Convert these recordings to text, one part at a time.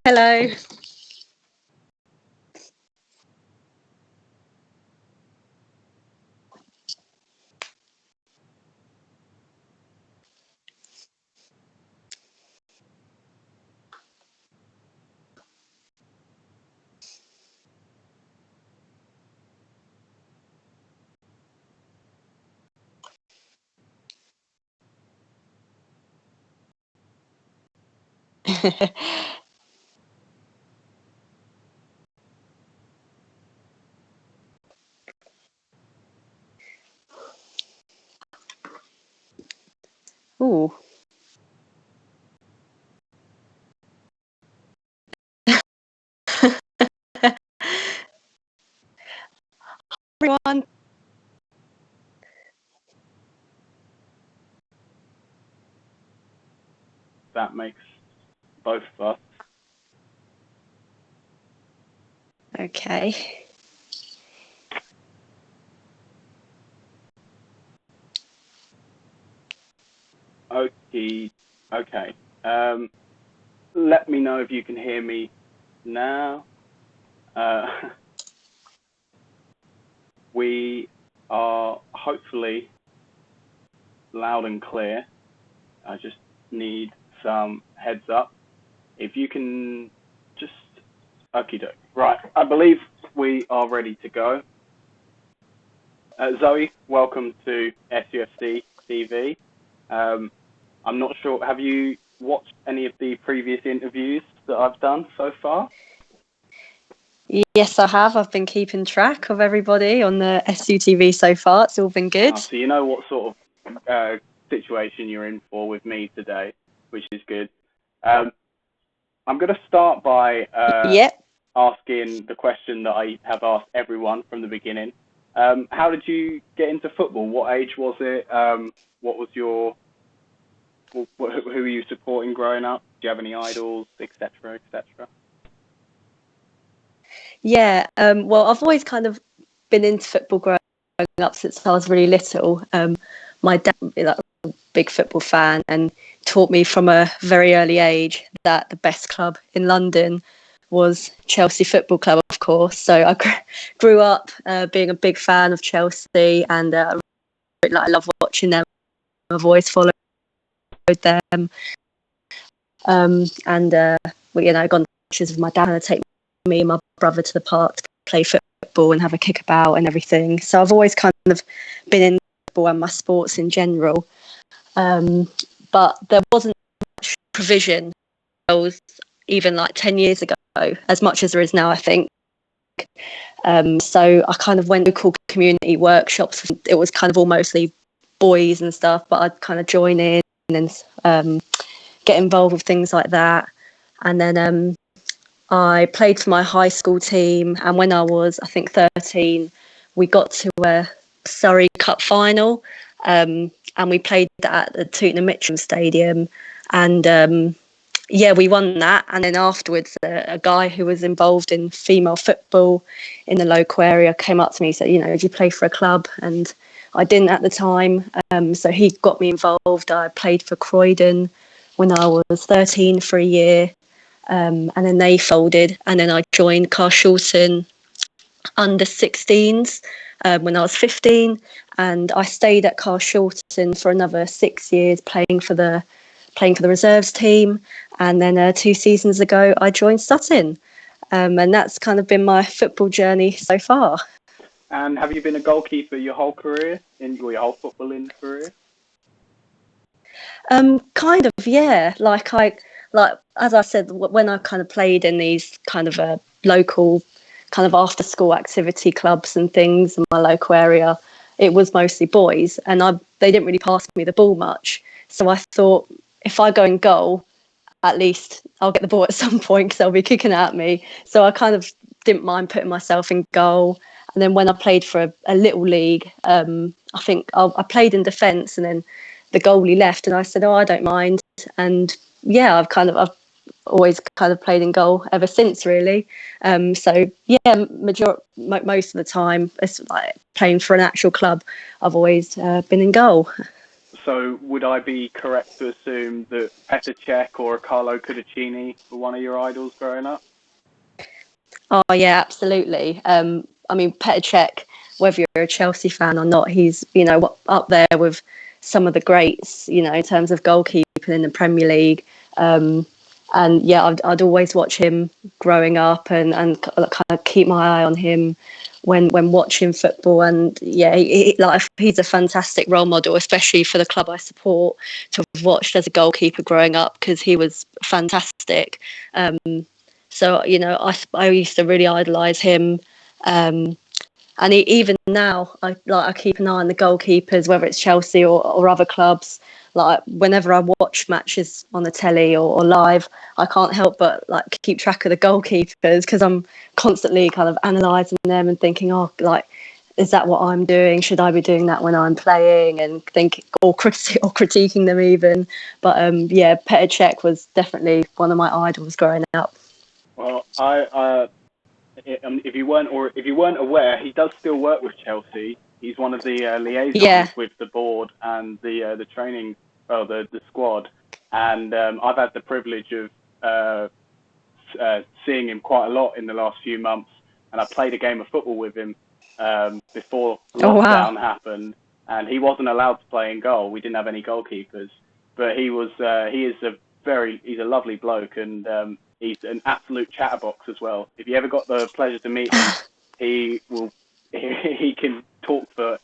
Hello. Ooh. Everyone. That makes both of us. Okay. Okay. Let me know if you can hear me now. We are hopefully loud and clear. I just need some heads up. If you can just, okie doke. Right, I believe we are ready to go. Zoe, welcome to SUFCtv. I'm not sure, have you watched any of the previous interviews that I've done so far? Yes, I have. I've been keeping track of everybody on the SUTV so far. It's all been good. So you know what sort of situation you're in for with me today, which is good. I'm going to start by asking the question that I have asked everyone from the beginning. How did you get into football? What age was it? What was your... Who were you supporting growing up? Do you have any idols, etc., etc.? Yeah, well, I've always kind of been into football growing up since I was really little. My dad was a big football fan and taught me from a very early age that the best club in London was Chelsea Football Club, of course. So I grew up being a big fan of Chelsea, and I love watching them. I've always followed them, and we, gone to matches with my dad and take me and my brother to the park to play football and have a kickabout and everything. So I've always kind of been in football and my sports in general, but there wasn't much provision. I was even like 10 years ago, as much as there is now, I think. So I kind of went to local community workshops. It was kind of all mostly boys and stuff, but I'd kind of join in and get involved with things like that. And then I played for my high school team, and when I was, I think, 13, we got to a Surrey Cup final, and we played that at the Tooting Mitcham Stadium, and we won that. And then afterwards, a guy who was involved in female football in the local area came up to me and said, did you play for a club? And I didn't at the time, so he got me involved. I played for Croydon when I was 13 for a year, and then they folded, and then I joined Carshalton under 16s when I was 15, and I stayed at Carshalton for another 6 years playing for the reserves team, and then 2 seasons ago I joined Sutton, and that's kind of been my football journey so far. And have you been a goalkeeper your whole career, your whole footballing career? Kind of, yeah. Like as I said, when I kind of played in these kind of local kind of after school activity clubs and things in my local area, it was mostly boys, and they didn't really pass me the ball much. So I thought, if I go in goal, at least I'll get the ball at some point because they'll be kicking it at me. So I kind of didn't mind putting myself in goal. And then when I played for a little league, I think I played in defence, and then the goalie left, and I said, I don't mind. And yeah, I've always kind of played in goal ever since, really. So yeah, most of the time, it's like playing for an actual club, I've always been in goal. So would I be correct to assume that Petr Cech or Carlo Cudicini were one of your idols growing up? Oh yeah, absolutely. I mean, Petr Cech, whether you're a Chelsea fan or not, he's, you know, up there with some of the greats, you know, in terms of goalkeeping in the Premier League. And yeah, I'd always watch him growing up and kind of keep my eye on him when watching football. And yeah, he's a fantastic role model, especially for the club I support, to have watched as a goalkeeper growing up, because he was fantastic. So, you know, I used to really idolise him. And even now, I keep an eye on the goalkeepers, whether it's Chelsea or other clubs. Like whenever I watch matches on the telly or live, I can't help but like keep track of the goalkeepers, because I'm constantly kind of analysing them and thinking, oh, like, is that what I'm doing? Should I be doing that when I'm playing? And critiquing them even. But yeah, Petr Cech was definitely one of my idols growing up. Well, if you weren't aware, he does still work with Chelsea. He's one of the liaisons with the board and the training, the squad. And I've had the privilege of seeing him quite a lot in the last few months. And I played a game of football with him before lockdown happened, and he wasn't allowed to play in goal. We didn't have any goalkeepers, but he's a lovely bloke, and he's an absolute chatterbox as well. If you ever got the pleasure to meet him, he can talk for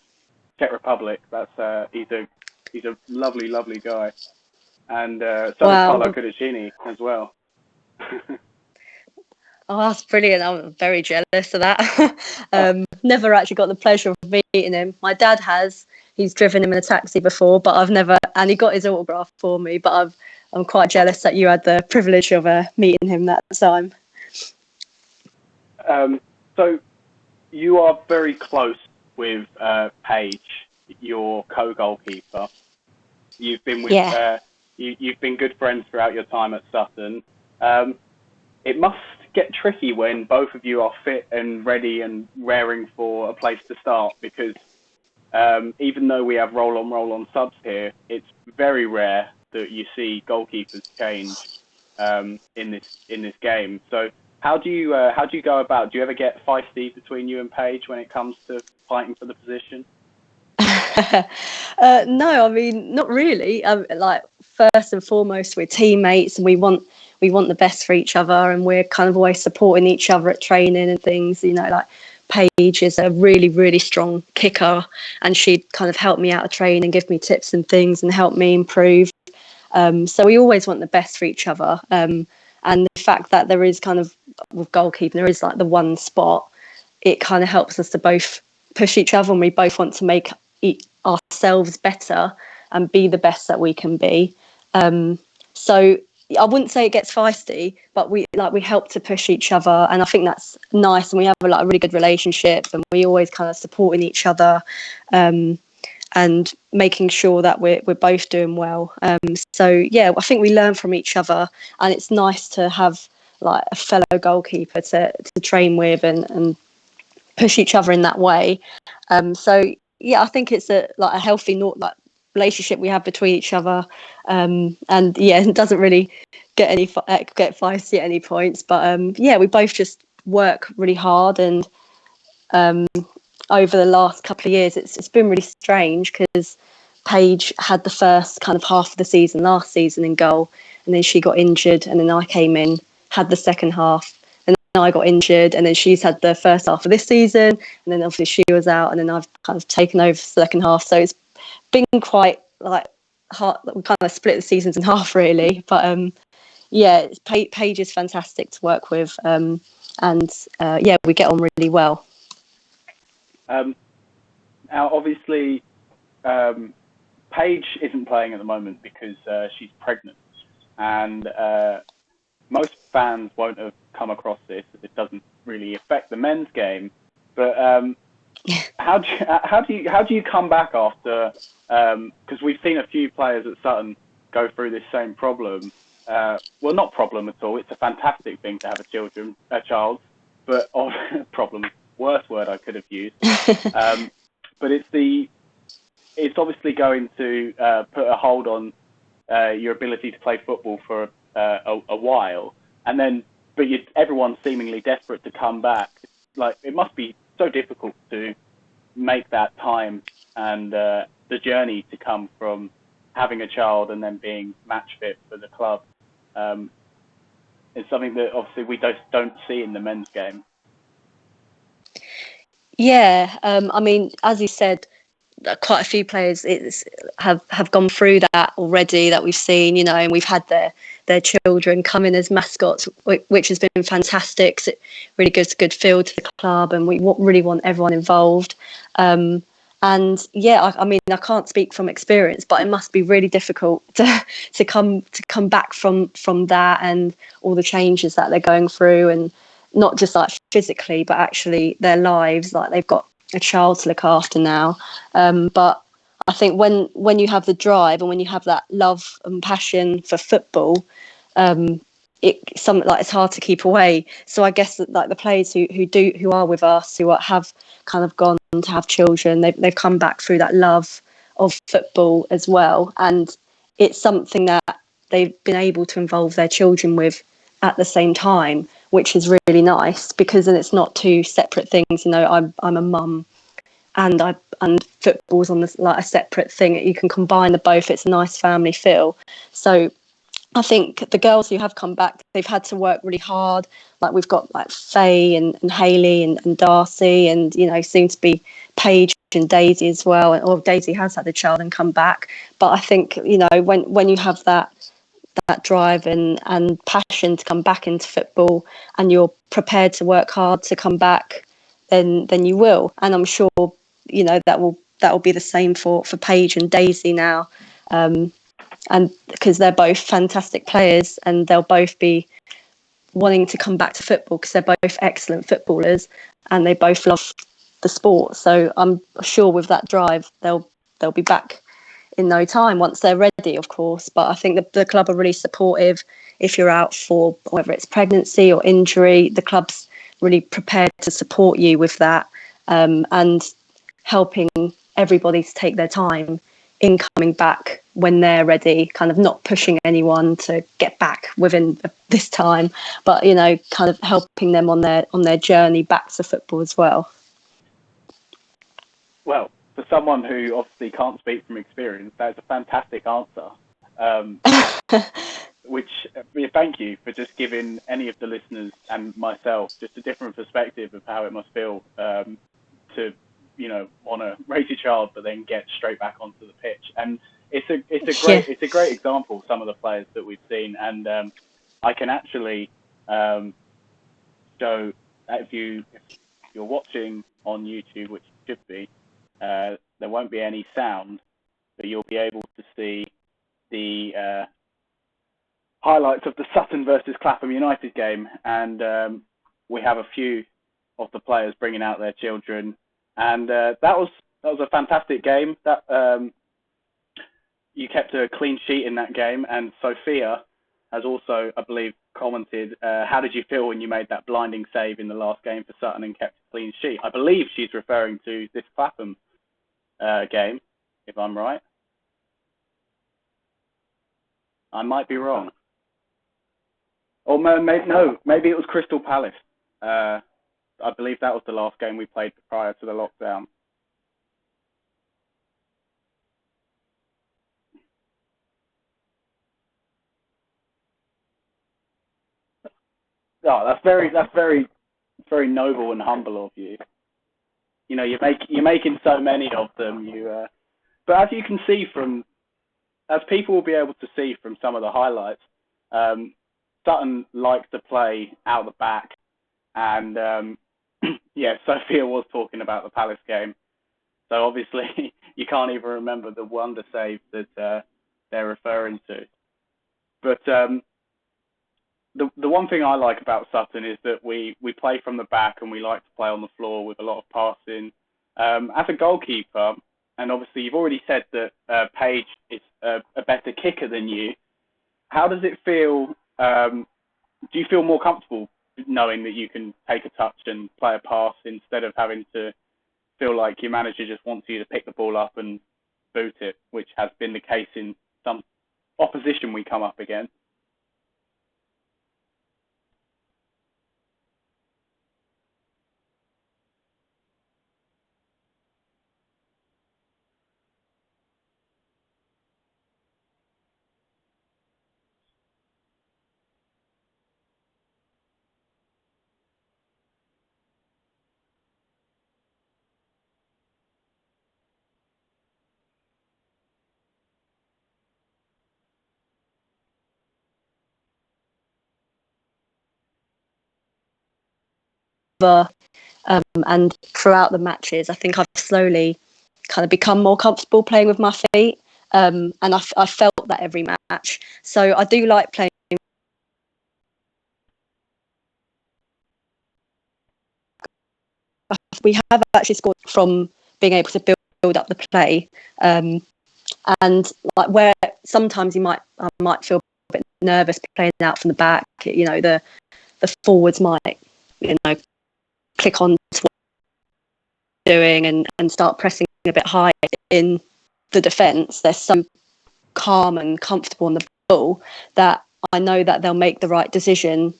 Czech Republic. He's a lovely guy, and so is Carlo Cudicini as well. Oh, that's brilliant. I'm very jealous of that. Never actually got the pleasure of meeting him. My dad has. He's driven him in a taxi before, but I've never, and he got his autograph for me, but I'm quite jealous that you had the privilege of meeting him that time. So you are very close with Paige, your co-goalkeeper. You've been with you've been good friends throughout your time at Sutton. It must get tricky when both of you are fit and ready and raring for a place to start, because even though we have roll-on subs here, it's very rare that you see goalkeepers change in this game. So how do you go about? Do you ever get feisty between you and Paige when it comes to fighting for the position? No, I mean, not really. Like, first and foremost, we're teammates, and we want the best for each other, and we're kind of always supporting each other at training and things. You know, like Paige is a really, really strong kicker, and she'd kind of help me out of training and give me tips and things and help me improve. So we always want the best for each other. And the fact that there is kind of, with goalkeeping, there is like the one spot, it kind of helps us to both push each other, and we both want to make ourselves better and be the best that we can be. So I wouldn't say it gets feisty, but we help to push each other, and I think that's nice. And we have a really good relationship, and we always kind of supporting each other, and making sure that we're both doing well. So yeah, I think we learn from each other, and it's nice to have like a fellow goalkeeper to train with and push each other in that way. So yeah, I think it's a healthy relationship we have between each other, and yeah, it doesn't really get feisty at any points. But yeah, we both just work really hard, and over the last couple of years, it's been really strange, because Paige had the first kind of half of the season last season in goal, and then she got injured, and then I came in, had the second half. I got injured, and then she's had the first half of this season, and then obviously she was out, and then I've kind of taken over the second half. So it's been quite hard. We kind of split the seasons in half, really. But yeah, Paige is fantastic to work with, and yeah, we get on really well. Now, obviously, Paige isn't playing at the moment because she's pregnant, and most fans won't have come across this, as it doesn't really affect the men's game. But how do you come back after? Because we've seen a few players at Sutton go through this same problem. Well, not problem at all. It's a fantastic thing to have a child, but problem, worst word I could have used. But it's the it's obviously going to put a hold on your ability to play football for a while, and then everyone's seemingly desperate to come back. Like, it must be so difficult to make that time and the journey to come from having a child and then being match fit for the club. It's something that obviously we don't see in the men's game. Yeah, I mean, as you said, quite a few players have gone through that already that we've seen, you know, and we've had their children come in as mascots, which has been fantastic. 'Cause it really gives a good feel to the club, and we really want everyone involved. And yeah, I mean, I can't speak from experience, but it must be really difficult to come back from that and all the changes that they're going through, and not just like physically, but actually their lives. Like, they've got a child to look after now. But I think when you have the drive and when you have that love and passion for football, it's hard to keep away. So I guess that, like, the players who are with us, who have kind of gone to have children, they've come back through that love of football as well, and it's something that they've been able to involve their children with at the same time, which is really nice, because then it's not two separate things. You know, I'm a mum, and football's on this, like, a separate thing. You can combine the both. It's a nice family feel. So I think the girls who have come back, they've had to work really hard. Like, we've got like FAYE and Hayley and Darcy, and, you know, soon to be Paige and Daisy as well. Or Daisy has had a child and come back. But I think, you know, when you have that drive and passion to come back into football, and you're prepared to work hard to come back, then you will. And I'm sure, you know, that will be the same for Paige and Daisy now. And because they're both fantastic players, and they'll both be wanting to come back to football because they're both excellent footballers and they both love the sport. So I'm sure with that drive, they'll be back in no time, once they're ready, of course. But I think the club are really supportive. If you're out for whether it's pregnancy or injury, the club's really prepared to support you with that, and helping everybody to take their time in coming back when they're ready, kind of not pushing anyone to get back within this time, but, you know, kind of helping them on their journey back to football as well. Well, for someone who obviously can't speak from experience, that's a fantastic answer. Thank you for just giving any of the listeners and myself just a different perspective of how it must feel to, you know, want to raise a child but then get straight back onto the pitch. And it's a great example of some of the players that we've seen. And I can actually show, if you're watching on YouTube, which you should be, there won't be any sound, but you'll be able to see the highlights of the Sutton versus Clapham United game, and we have a few of the players bringing out their children, and that was a fantastic game. That you kept a clean sheet in that game, and Sophia has also, I believe, commented, how did you feel when you made that blinding save in the last game for Sutton and kept a clean sheet? I believe she's referring to this Clapham game, if I'm right. I might be wrong. Or maybe it was Crystal Palace. I believe that was the last game we played prior to the lockdown. Oh, that's very noble and humble of you. You know, you're making so many of them. But as you can see as people will be able to see from some of the highlights, Sutton likes to play out the back, and yeah, Sophia was talking about the Palace game, so obviously you can't even remember the wonder save that they're referring to. But the one thing I like about Sutton is that we play from the back, and we like to play on the floor with a lot of passing. As a goalkeeper, and obviously you've already said that Paige is a better kicker than you, how does it feel? Do you feel more comfortable knowing that you can take a touch and play a pass instead of having to feel like your manager just wants you to pick the ball up and boot it, which has been the case in some opposition we come up against. And throughout the matches, I think I've slowly kind of become more comfortable playing with my feet, and I felt that every match. So I do like playing. We have actually scored from being able to build up the play, and like where sometimes I might feel a bit nervous playing out from the back. You know, the forwards might, you know, click on to what they're doing and start pressing a bit higher in the defence. They're so calm and comfortable on the ball that I know that they'll make the right decision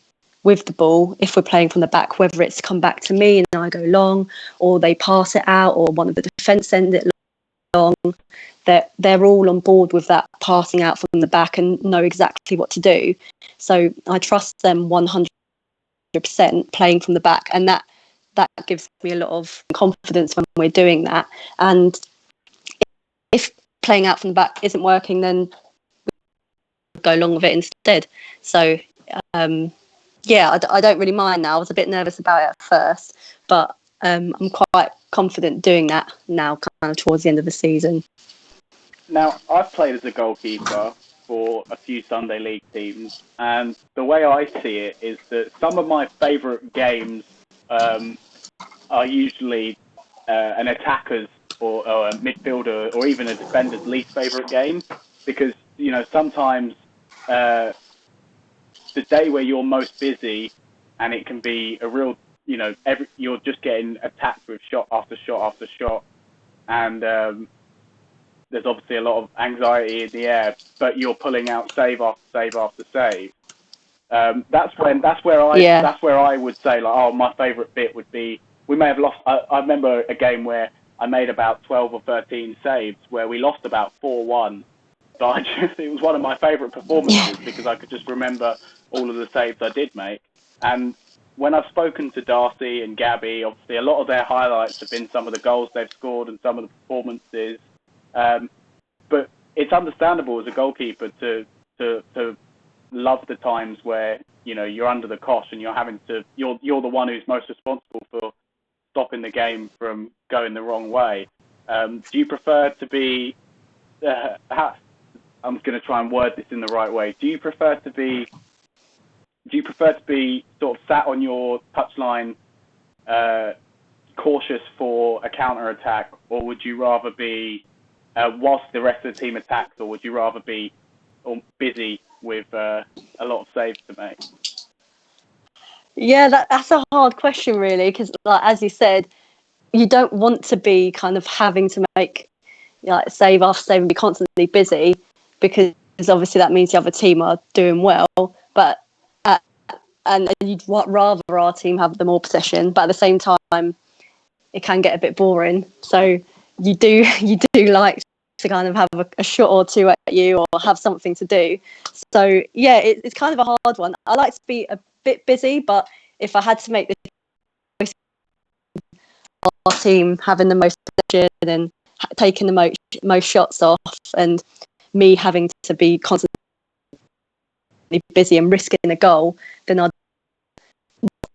with the ball if we're playing from the back, whether it's come back to me and I go long, or they pass it out, or one of the defence send it long. They're all on board with that passing out from the back and know exactly what to do. So I trust them 100% playing from the back, and that gives me a lot of confidence when we're doing that. And if playing out from the back isn't working, then we go long with it instead. So yeah, I don't really mind now. I was a bit nervous about it at first, but I'm quite confident doing that now, kind of towards the end of the season. Now, I've played as a goalkeeper for a few Sunday League teams, and the way I see it is that some of my favourite games are usually an attacker's or a midfielder or even a defender's least favourite game, because, you know, sometimes the day where you're most busy and it can be a real, you know, you're just getting attacked with shot after shot after shot, and there's obviously a lot of anxiety in the air, but you're pulling out save after save after save. That's where I would say, like, oh, my favourite bit would be, we may have lost. I remember a game where I made about 12 or 13 saves where we lost about 4-1. So it was one of my favourite performances because I could just remember all of the saves I did make. And when I've spoken to Darcy and Gabby, obviously a lot of their highlights have been some of the goals they've scored and some of the performances. But it's understandable as a goalkeeper to love the times where, you know, you're under the cosh and you're the one who's most responsible for stopping the game from going the wrong way. Do you prefer to be? I'm going to try and word this in the right way. Do you prefer to be sort of sat on your touchline, cautious for a counter attack, or would you rather be whilst the rest of the team attacks, or would you rather be busy with a lot of saves to make? Yeah, that's a hard question, really, because, like, as you said, you don't want to be kind of having to make, like, save after save and be constantly busy, because obviously that means the other team are doing well. But and you'd rather our team have the more possession, but at the same time, it can get a bit boring. So you do like to kind of have a shot or two at you, or have something to do. So yeah, it's kind of a hard one. I like to be a bit busy, but if I had to make the choice, our team having the most possession and taking the most shots off, and me having to be constantly busy and risking a goal, then I'd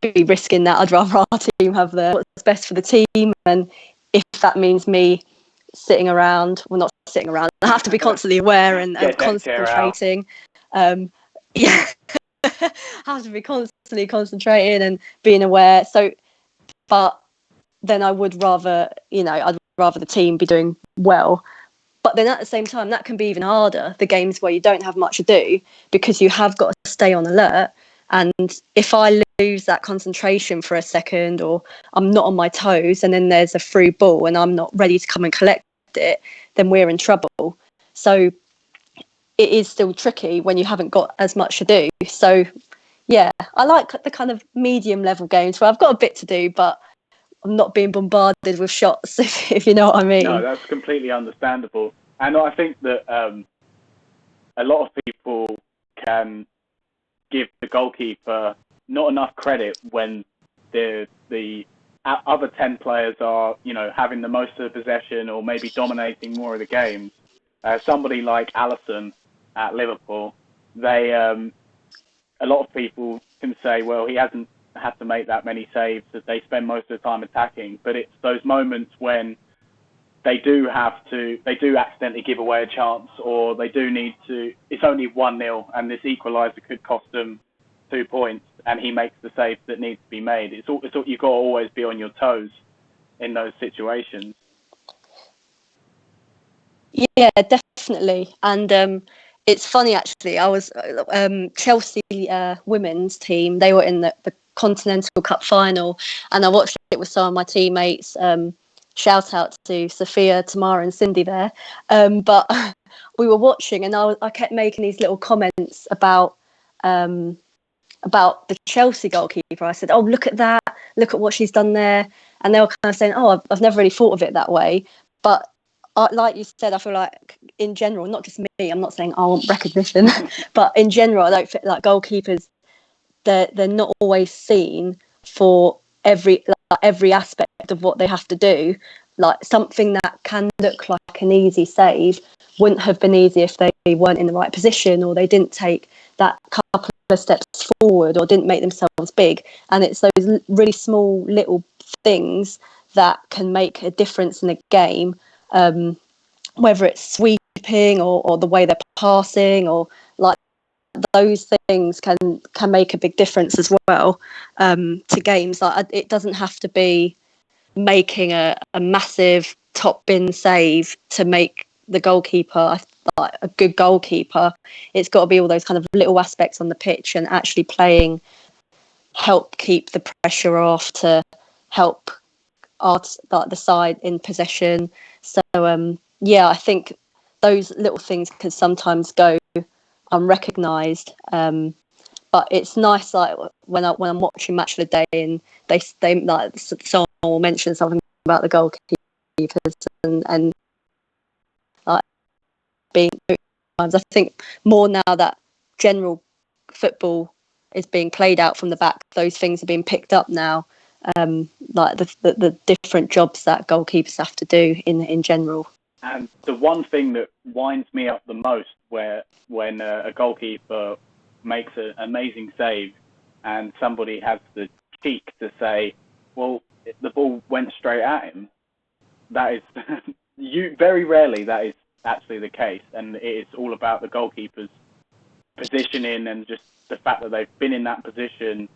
be risking that. I'd rather our team have what's best for the team, and if that means me sitting around, well, not sitting around, I have to be constantly aware and concentrating. Yeah, I have to be constantly concentrating and being aware. So, but then I would rather, I'd rather the team be doing well. But then at the same time, that can be even harder, the games where you don't have much to do, because you have got to stay on alert. And if I lose that concentration for a second, or I'm not on my toes, and then there's a through ball and I'm not ready to come and collect it, then we're in trouble. So it is still tricky when you haven't got as much to do. So yeah, I like the kind of medium level games where I've got a bit to do, but I'm not being bombarded with shots, if you know what I mean. No, that's completely understandable. And I think that a lot of people can give the goalkeeper not enough credit when the other 10 players are, you know, having the most of the possession or maybe dominating more of the games. Somebody like Alisson at Liverpool, a lot of people can say, well, he hasn't had to make that many saves, that they spend most of the time attacking. But it's those moments when they do accidentally give away a chance, or they do need to, it's only 1-0 and this equaliser could cost them 2 points, and he makes the save that needs to be made. It's all, you've got to always be on your toes in those situations. Yeah, definitely. And it's funny, actually. I was Chelsea women's team. They were in the Continental Cup final, and I watched it with some of my teammates. Shout out to Sophia, Tamara, and Cindy there. But we were watching, and I kept making these little comments about the Chelsea goalkeeper. I said, "Oh, look at that! Look at what she's done there." And they were kind of saying, "Oh, I've never really thought of it that way." But like you said, I feel like in general, not just me, I'm not saying I want recognition, but in general, I don't feel like goalkeepers, they're not always seen for every aspect of what they have to do. Like something that can look like an easy save wouldn't have been easy if they weren't in the right position, or they didn't take that couple of steps forward, or didn't make themselves big. And it's those really small little things that can make a difference in a game. Whether it's sweeping or the way they're passing, or like those things can make a big difference as well to games. Like it doesn't have to be making a massive top bin save to make the goalkeeper like a good goalkeeper. It's got to be all those kind of little aspects on the pitch and actually playing, help keep the pressure off, to help the side in possession. So yeah, I think those little things can sometimes go unrecognised. But it's nice, like when I'm watching Match of the Day, and they like someone will mention something about the goalkeepers and like being. I think more now that general football is being played out from the back, those things are being picked up now. Like the different jobs that goalkeepers have to do in general. And the one thing that winds me up the most, when a goalkeeper makes an amazing save and somebody has the cheek to say, well, the ball went straight at him. That is, very rarely that is actually the case. And it is all about the goalkeeper's positioning, and just the fact that they've been in that position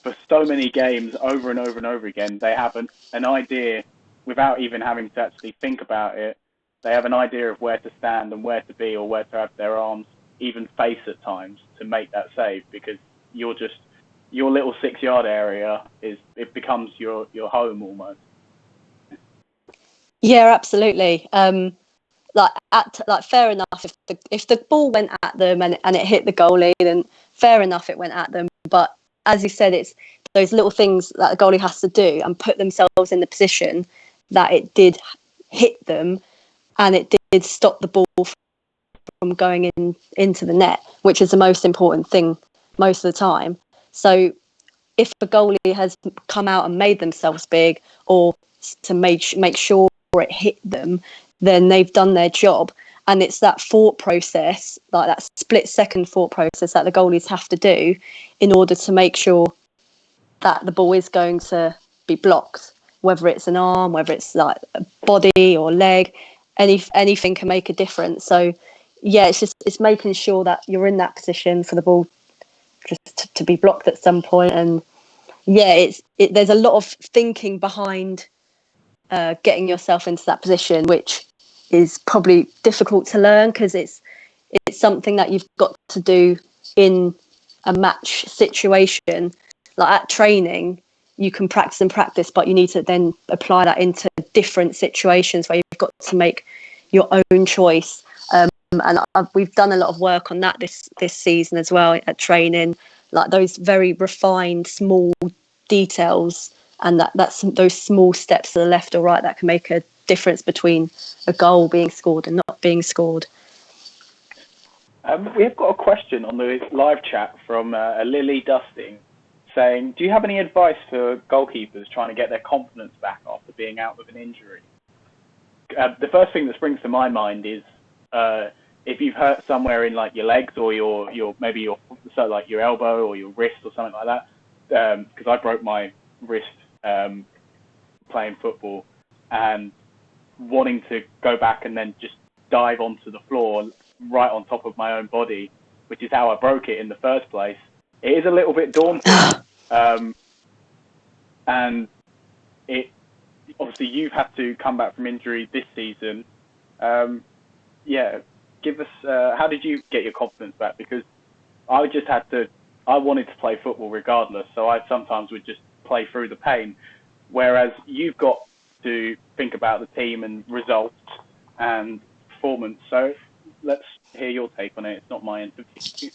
for so many games over and over and over again. They have an idea, without even having to actually think about it. They have an idea of where to stand and where to be, or where to have their arms even face at times to make that save, because your little 6-yard area becomes your home almost. Yeah, absolutely. Like fair enough, if the ball went at them and it hit the goalie, then fair enough, it went at them. But as you said, it's those little things that the goalie has to do and put themselves in the position that it did hit them, and it did stop the ball from going into the net, which is the most important thing most of the time. So if a goalie has come out and made themselves big, or to make sure it hit them, then they've done their job. And it's that thought process, like that split-second thought process that the goalies have to do in order to make sure that the ball is going to be blocked, whether it's an arm, whether it's like a body or leg, anything can make a difference. So yeah, it's making sure that you're in that position for the ball just to be blocked at some point. And yeah, there's a lot of thinking behind getting yourself into that position, which is probably difficult to learn, because it's something that you've got to do in a match situation. Like at training, you can practice, but you need to then apply that into different situations where you've got to make your own choice. And we've done a lot of work on that this season as well at training, like those very refined small details, and that's those small steps to the left or right that can make a difference between a goal being scored and not being scored. We've got a question on the live chat from a Lily Dusting saying, do you have any advice for goalkeepers trying to get their confidence back after being out with an injury? The first thing that springs to my mind is if you've hurt somewhere in like your legs or your like your elbow or your wrist or something like that, because I broke my wrist playing football, and wanting to go back and then just dive onto the floor right on top of my own body, which is how I broke it in the first place. It is a little bit daunting, and it obviously you've had to come back from injury this season. Give us how did you get your confidence back? Because I wanted to play football regardless, so I sometimes would just play through the pain, whereas you've got to think about the team and results and performance. So let's hear your take on it. It's not my interview.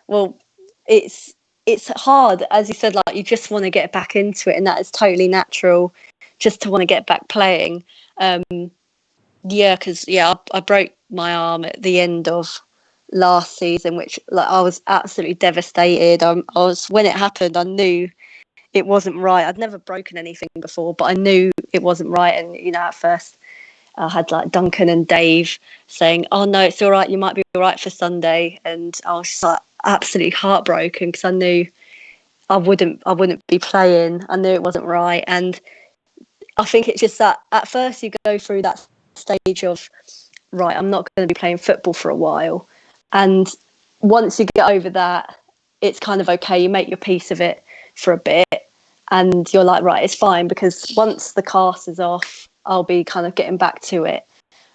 Well, it's hard, as you said, like you just want to get back into it, and that is totally natural, just to want to get back playing. Because I broke my arm at the end of last season, which like I was absolutely devastated. I was, when it happened, I knew it wasn't right. I'd never broken anything before, but I knew it wasn't right. And at first I had like Duncan and Dave saying, "Oh no, it's all right. You might be all right for Sunday." And I was just like absolutely heartbroken because I knew I wouldn't be playing. I knew it wasn't right. And I think it's just that at first you go through that stage of, right, I'm not going to be playing football for a while. And once you get over that, it's kind of okay. You make your peace of it for a bit and you're like, right, it's fine, because once the cast is off, I'll be kind of getting back to it.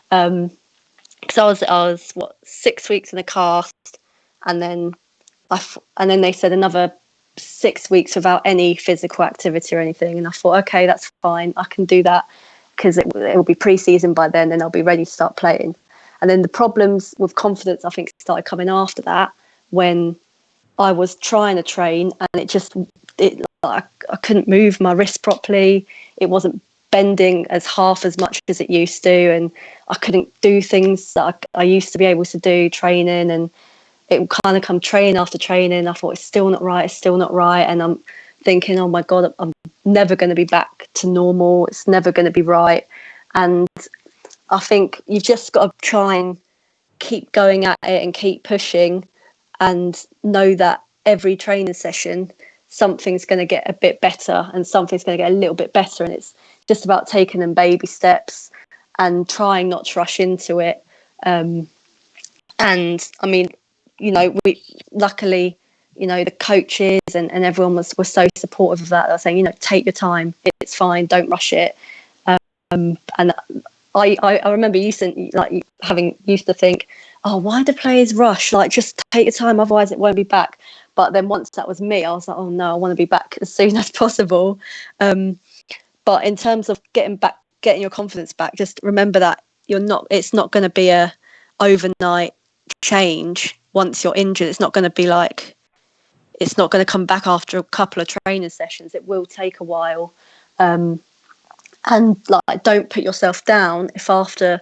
Because I was 6 weeks in a cast, and then they said another 6 weeks without any physical activity or anything, and I thought, okay, that's fine, I can do that, because it will be pre-season by then and I'll be ready to start playing. And then the problems with confidence, I think, started coming after that, when I was trying to train and I couldn't move my wrist properly. It wasn't bending half as much as it used to, and I couldn't do things that I used to be able to do training, and it would kind of come training after training. I thought, it's still not right, and I'm thinking, oh my God, I'm never going to be back to normal. It's never going to be right. And I think you've just got to try and keep going at it and keep pushing, and know that every training session something's going to get a bit better and something's going to get a little bit better, and it's just about taking them baby steps and trying not to rush into it. And I mean, we luckily, the coaches and everyone were so supportive of that. They were saying, take your time, it's fine, don't rush it. And I remember used to think, oh, why do players rush? Like, just take your time, otherwise it won't be back. But then once that was me, I was like, oh no, I want to be back as soon as possible. But in terms of getting your confidence back, just remember that it's not going to be a overnight change. Once you're injured, it's not going to be like, it's not going to come back after a couple of training sessions. It will take a while. And like, don't put yourself down if after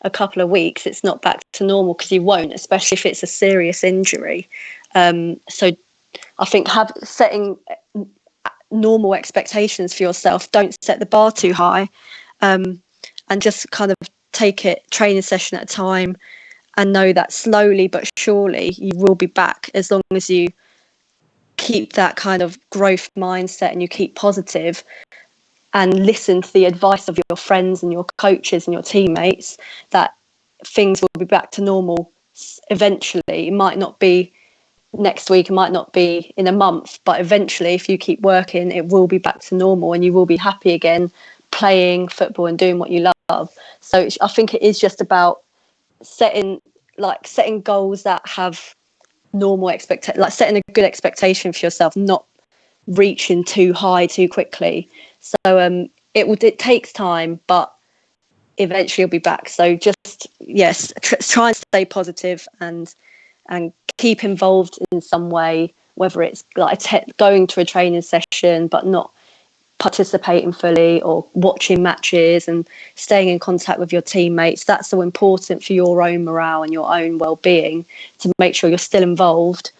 a couple of weeks it's not back to normal, because you won't, especially if it's a serious injury. So I think setting normal expectations for yourself. Don't set the bar too high, and just kind of take it training session at a time, and know that slowly but surely you will be back, as long as you keep that kind of growth mindset and you keep positive and listen to the advice of your friends and your coaches and your teammates, that things will be back to normal eventually. It might not be next week, it might not be in a month, but eventually, if you keep working, it will be back to normal and you will be happy again playing football and doing what you love. So I think it is just about setting goals that have normal expectation, like setting a good expectation for yourself, not reaching too high too quickly. So it takes time, but eventually you'll be back. So just, yes, try and stay positive and keep involved in some way, whether it's like going to a training session but not participating fully, or watching matches and staying in contact with your teammates. That's so important for your own morale and your own well-being, to make sure you're still involved.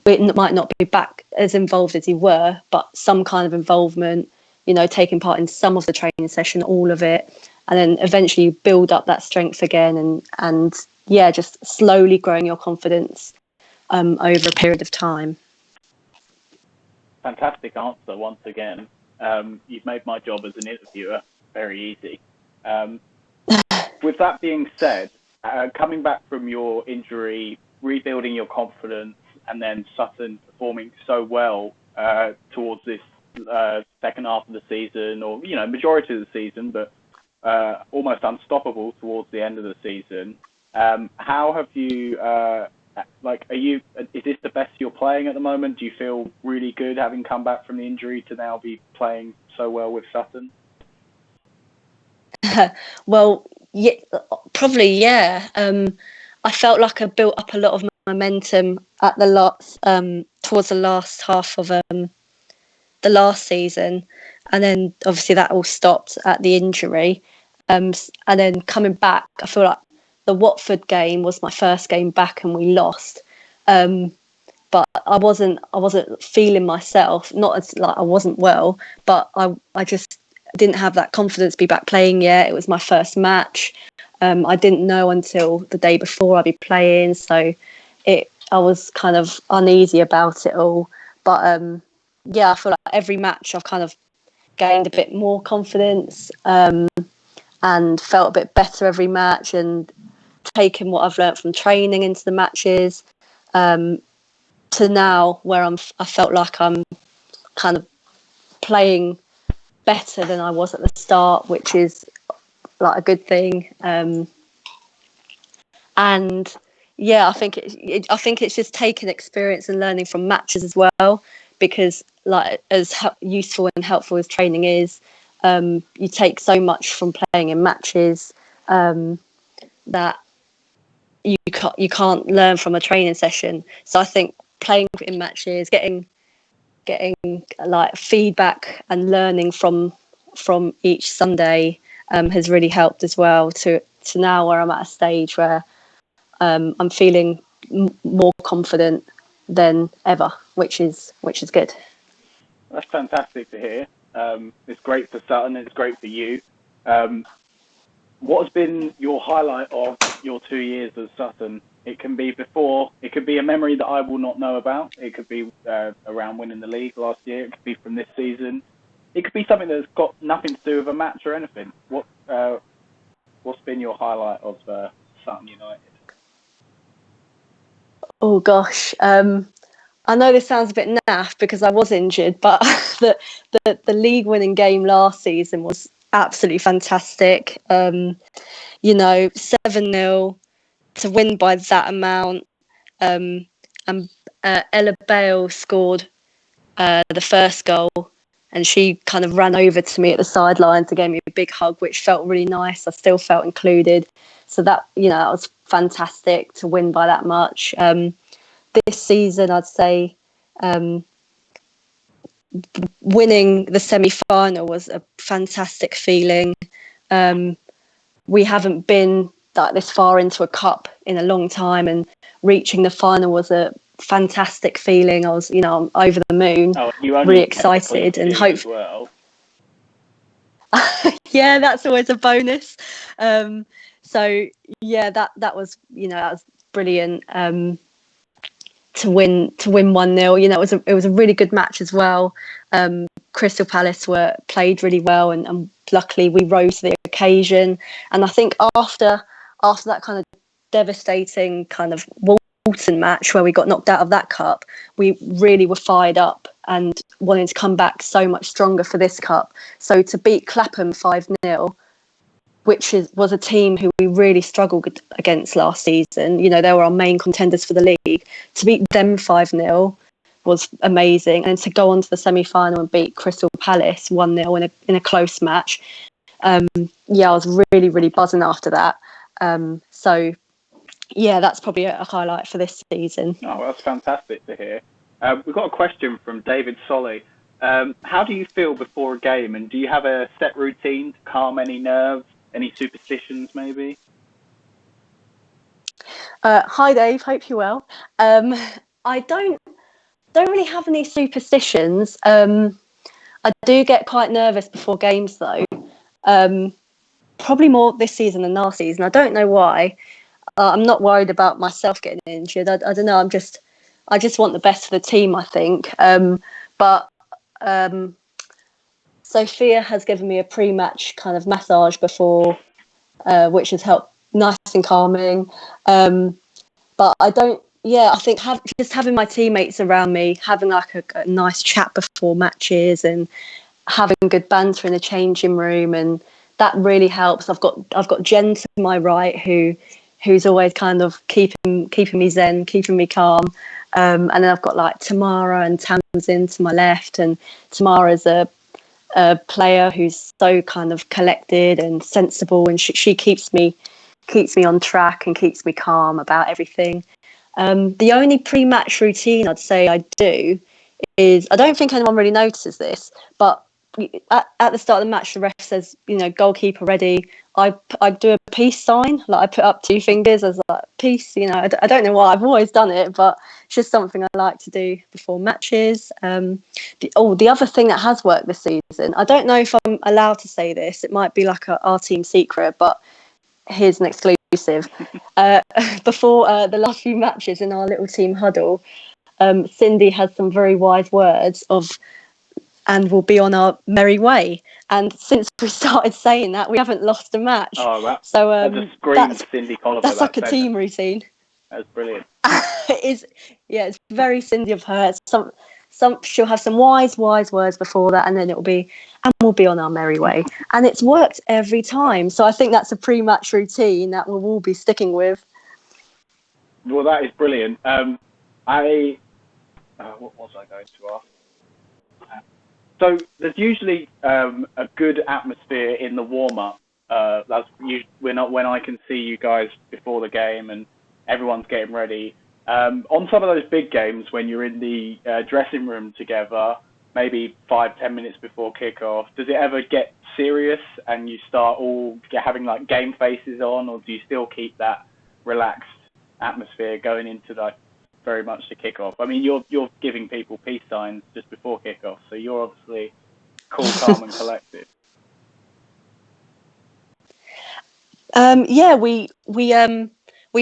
It might not be back as involved as you were, but some kind of involvement, you know, taking part in some of the training session, all of it, and then eventually you build up that strength again, and yeah, just slowly growing your confidence over a period of time. Fantastic answer once again. You've made my job as an interviewer very easy. With that being said, coming back from your injury, rebuilding your confidence, and then Sutton performing so well towards this second half of the season, or, you know, majority of the season, but almost unstoppable towards the end of the season. How have you, is this the best you're playing at the moment? Do you feel really good having come back from the injury to now be playing so well with Sutton? Well, yeah, probably, yeah. I felt like I built up a lot of momentum at the towards the last half of the last season, and then obviously that all stopped at the injury. And then coming back, I feel like the Watford game was my first game back and we lost. But I wasn't feeling myself, not as like I wasn't well, but I just didn't have that confidence to be back playing yet. It was my first match. I didn't know until the day before I'd be playing, so I was kind of uneasy about it all. But yeah, I feel like every match I've kind of gained a bit more confidence, and felt a bit better every match, and taken what I've learnt from training into the matches, to now where I felt like I'm kind of playing better than I was at the start, which is like a good thing. And yeah, I think it's just taking experience and learning from matches as well, because like as useful and helpful as training is, you take so much from playing in matches that you can't learn from a training session. So I think playing in matches, getting like feedback and learning from each Sunday has really helped as well, to now where I'm at a stage where I'm feeling more confident than ever, which is good. That's fantastic to hear. It's great for Sutton, it's great for you. What has been your highlight of your 2 years at Sutton? It can be a memory that I will not know about. It could be around winning the league last year. It could be from this season. It could be something that's got nothing to do with a match or anything. What's been your highlight of Sutton United? Oh gosh, I know this sounds a bit naff because I was injured, but the league winning game last season was absolutely fantastic. 7-0 to win by that amount. And Ella Bale scored the first goal, and she kind of ran over to me at the sidelines and gave me a big hug, which felt really nice. I still felt included. So that was fantastic to win by that much. This season, I'd say winning the semi-final was a fantastic feeling. We haven't been like this far into a cup in a long time, and reaching the final was a fantastic feeling. I was, I'm over the moon, really excited, and hope. Well. Yeah, that's always a bonus. So yeah, that was that was brilliant. To win 1-0, it was a really good match as well. Crystal Palace played really well, and luckily we rose to the occasion. And I think after that kind of devastating kind of Walton match where we got knocked out of that cup, we really were fired up and wanting to come back so much stronger for this cup. So to beat Clapham 5-0 was a team who we really struggled against last season. You know, they were our main contenders for the league. To beat them 5-0 was amazing, and to go on to the semi-final and beat Crystal Palace 1-0 in a close match. I was really, really buzzing after that. So yeah, that's probably a highlight for this season. Oh, well, that's fantastic to hear. We've got a question from David Solly. How do you feel before a game, and do you have a set routine to calm any nerves, any superstitions maybe? Hi Dave, hope you're well. I don't really have any superstitions. I do get quite nervous before games though. Probably more this season than last season. I don't know why. I'm not worried about myself getting injured. I don't know. I just want the best for the team, I think. But Sophia has given me a pre-match kind of massage before, which has helped, nice and calming. But I don't. Yeah, I think just having my teammates around me, having like a nice chat before matches, and having good banter in the changing room, and that really helps. I've got Jen to my right who's always kind of keeping me zen, keeping me calm. And then I've got like Tamara and Tamsin to my left, and Tamara's a player who's so kind of collected and sensible, and she keeps me on track and keeps me calm about everything. The only pre-match routine I'd say I do is, I don't think anyone really notices this, but at the start of the match, the ref says, you know, goalkeeper ready. I do a peace sign, like I put up 2 fingers as like peace. You know, I don't know why, I've always done it, but it's just something I like to do before matches. The other thing that has worked this season, I don't know if I'm allowed to say this, it might be like our team secret, but here's an exclusive. Before the last few matches in our little team huddle, Cindy has some very wise words of, and we'll be on our merry way. And since we started saying that, we haven't lost a match. Oh, that just that's Cindy Colliver. That's like a team routine. That's brilliant. It is, yeah, it's very Cindy of her. She'll have some wise words before that, and then it'll be, and we'll be on our merry way. And it's worked every time. So I think that's a pre-match routine that we'll all be sticking with. Well, that is brilliant. What was I going to ask? So there's usually a good atmosphere in the warm-up. That's when I can see you guys before the game and everyone's getting ready. On some of those big games, when you're in the dressing room together, maybe 5-10 minutes before kickoff, does it ever get serious and you start all having like game faces on, or do you still keep that relaxed atmosphere going into like very much the kickoff? I mean, you're giving people peace signs just before kickoff, so you're obviously cool, calm, and collected. Yeah, we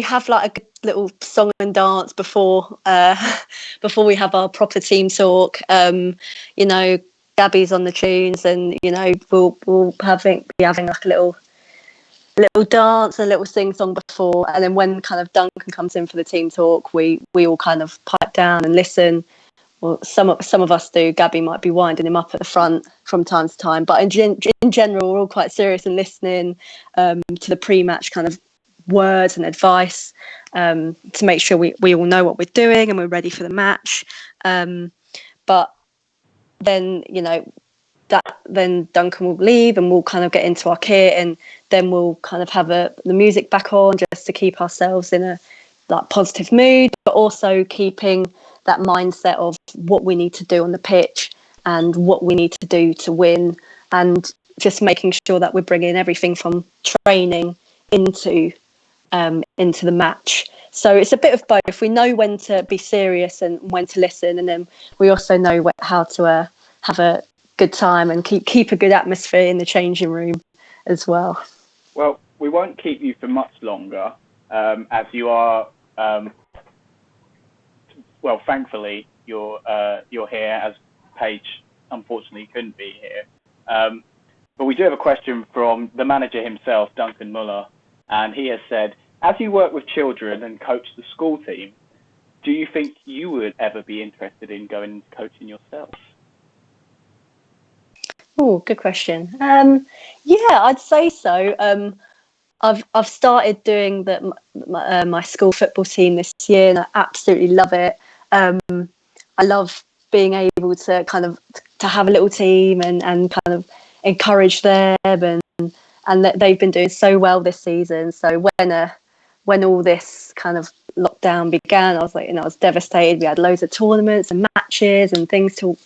have like a good little song and dance before we have our proper team talk. You know, Gabby's on the tunes, and you know we'll be having like a little dance, a little sing song before, and then when kind of Duncan comes in for the team talk, we all kind of pipe down and listen. Well, some of us do. Gabby might be winding him up at the front from time to time, but in general, we're all quite serious and listening to the pre-match kind of words and advice to make sure we all know what we're doing and we're ready for the match. But then, you know, then Duncan will leave and we'll kind of get into our kit, and then we'll kind of have the music back on just to keep ourselves in a like positive mood, but also keeping that mindset of what we need to do on the pitch and what we need to do to win, and just making sure that we're bringing everything from training into the match. So it's a bit of both. We know when to be serious and when to listen, and then we also know how to have a good time and keep a good atmosphere in the changing room as well. Well, we won't keep you for much longer, as you are. Well, thankfully, you're here, as Paige unfortunately couldn't be here. But we do have a question from the manager himself, Duncan Muller, and he has said, as you work with children and coach the school team, do you think you would ever be interested in going into coaching yourself? Oh, good question. Yeah, I'd say so. I've started doing my school football team this year, and I absolutely love it. I love being able to kind of to have a little team and kind of encourage them, and they've been doing so well this season. So when all this kind of lockdown began, I was like, I was devastated. We had loads of tournaments and matches and things to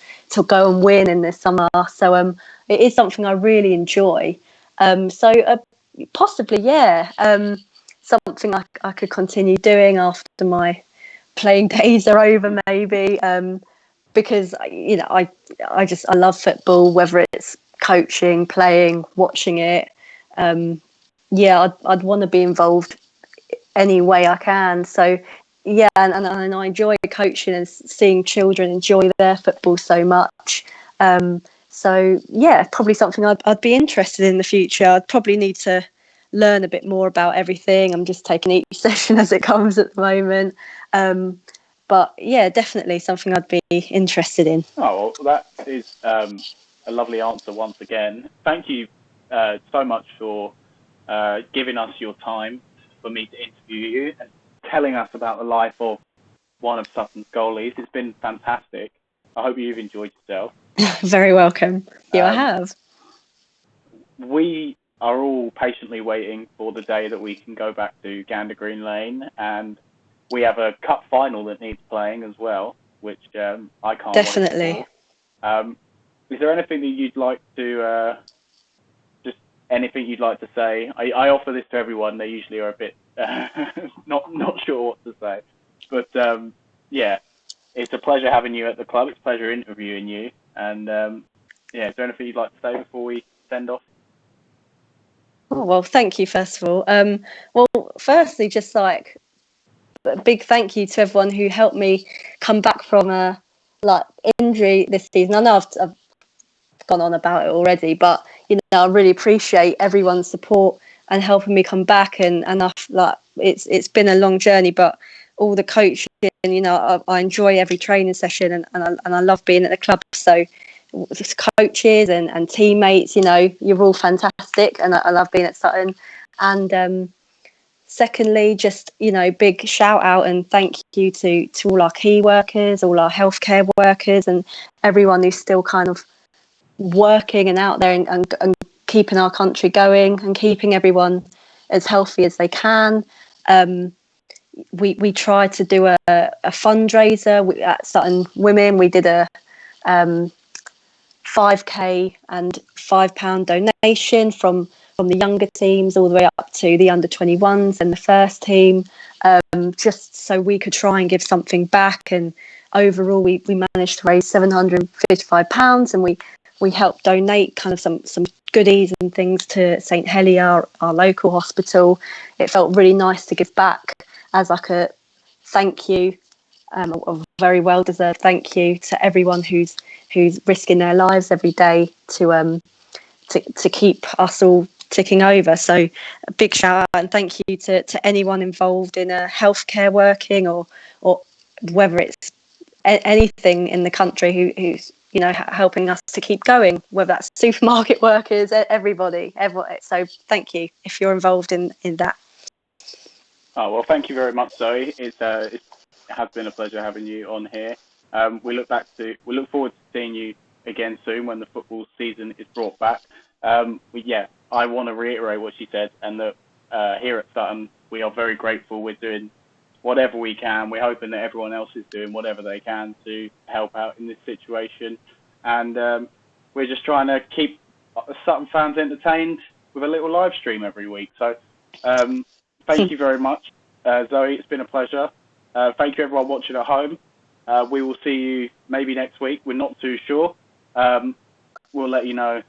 go and win in this summer. So it is something I really enjoy. So possibly, yeah, something I could continue doing after my playing days are over, maybe. Because I love football, whether it's coaching, playing, watching it. Yeah, I'd want to be involved any way I can. So yeah, and I enjoy coaching and seeing children enjoy their football so much. So yeah, probably something I'd be interested in the future. I'd probably need to learn a bit more about everything. I'm just taking each session as it comes at the moment. But yeah, definitely something I'd be interested in. Oh, well, that is a lovely answer once again. Thank you so much for giving us your time for me to interview you and telling us about the life of one of Sutton's goalies. It's been fantastic. I hope you've enjoyed yourself. Very welcome. I have. We are all patiently waiting for the day that we can go back to Gander Green Lane, and we have a cup final that needs playing as well, which I can't definitely wait for. Is there anything that you'd like to anything you'd like to say? I offer this to everyone. They usually are a bit not sure what to say, but yeah, it's a pleasure having you at the club. It's a pleasure interviewing you, and yeah, is there anything you'd like to say before we send off? Oh, well, thank you first of all. Well, firstly, just like a big thank you to everyone who helped me come back from a injury this season. I know I've gone on about it already, but I really appreciate everyone's support and helping me come back. And it's been a long journey, but all the coaching, I enjoy every training session, and I love being at the club. So coaches and teammates, you're all fantastic, and I love being at Sutton. And secondly, just big shout out and thank you to all our key workers, all our healthcare workers, and everyone who's still kind of working and out there and keeping our country going and keeping everyone as healthy as they can. We tried to do a fundraiser at Sutton Women. We did a 5k and £5 donation from the younger teams all the way up to the under 21s and the first team, just so we could try and give something back. And overall we managed to raise £755, and we helped donate kind of some goodies and things to St Helier, our local hospital. It felt really nice to give back as like a thank you, a very well deserved thank you to everyone who's risking their lives every day to keep us all ticking over. So a big shout out and thank you to anyone involved in healthcare working or whether it's anything in the country who's helping us to keep going, whether that's supermarket workers, everybody. So thank you if you're involved in that. Oh, well, thank you very much, Zoe. It has been a pleasure having you on here. We look forward to seeing you again soon when the football season is brought back. I want to reiterate what she said, and that here at Sutton we are very grateful. We're doing whatever we can. We're hoping that everyone else is doing whatever they can to help out in this situation, and we're just trying to keep Sutton fans entertained with a little live stream every week. So thank you very much, Zoe. It's been a pleasure. Thank you everyone watching at home. We will see you maybe next week. We're not too sure. We'll let you know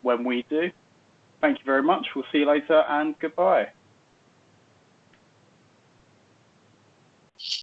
when we do. Thank you very much. We'll see you later, and goodbye.